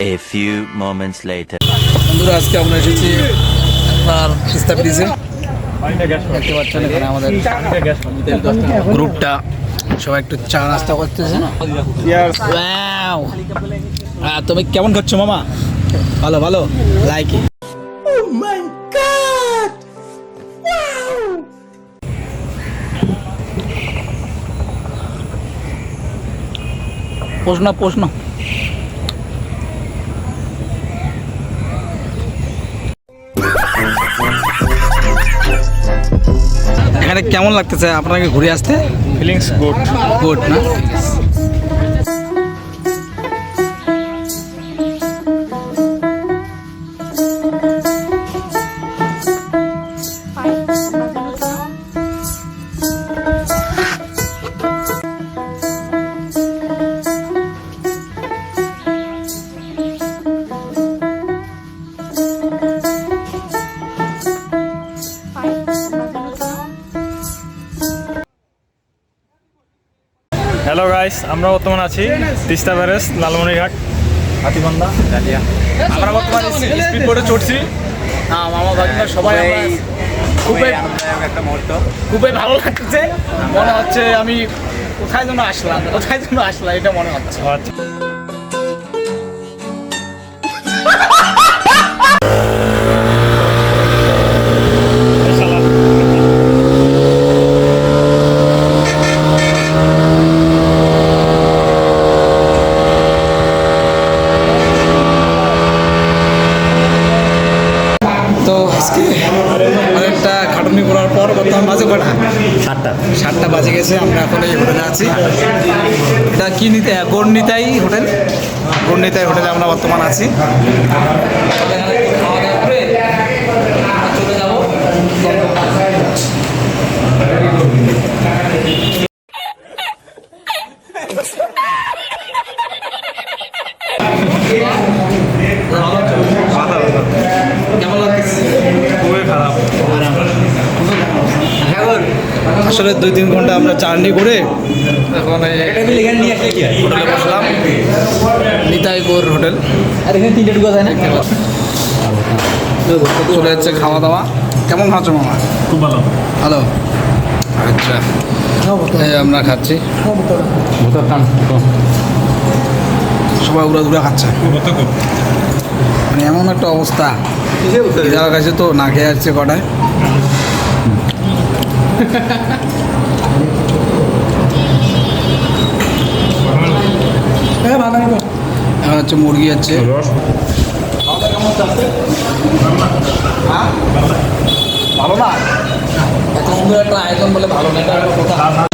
A few moments later. বন্ধুরা আজকে আমরা এসেছি আপনার তিস্তা ব্রিজে। দেখতে পাচ্ছেন এখানে আমাদের গ্রুপটা সবাই একটু চা নাস্তা করতেছে। Wow! তুমি কেমন খাচ্ছ মামা? ভালো ভালো, লাইক ইট। প্রশ্ন এখানে কেমন লাগতেছে আপনাকে ঘুরে আসতে? ফিলিংস গুড না? হ্যালো গাইস, আমরা বর্তমানে আছি তিস্তা ব্যারেজ, লালমনিরহাট, হাতিবান্ধা, ডালিয়া। আমরা বর্তমানে স্পিড বোটে চড়ছি। মামা ভাগিনা সবাই আমরা খুবই ভালো লাগছে। মনে হচ্ছে আমি কোথায় যেন আসলাম এটা মনে হচ্ছে। আচ্ছা, তো আজকে অনেকটা খাটুনি করার পর বর্তমান বাজে কটা? 7টা বাজে গেছে। আমরা এখন এই হোটেলে আছি। এটা কি নিতে? গড়নিতাই হোটেলে আমরা বর্তমান আছি। খাওয়া দাওয়া করে চলে যাবো। কেমন লাগছে? খুবই খারাপ। আসলে 2-3 ঘন্টা আমরা জার্নি করে এখন হোটেলে বসলাম। নিতাই গোর হোটেল। আর এখানে 3টে ঢুকা যায় না? চলে যাচ্ছে খাওয়া দাওয়া। কেমন খাচ্ছ মামা? খুব ভালো। ভালো, আচ্ছা। এই আমরা খাচ্ছি, সবাই উড়া খাচ্ছে। মানে এমন একটা অবস্থা, যারা কাছে তো না খেয়ে যাচ্ছে কটায়। এখন হচ্ছে মুরগি আছে। ভালো না? এত সুন্দর একটা আয়োজন বলে ভালো না, এটা কথা।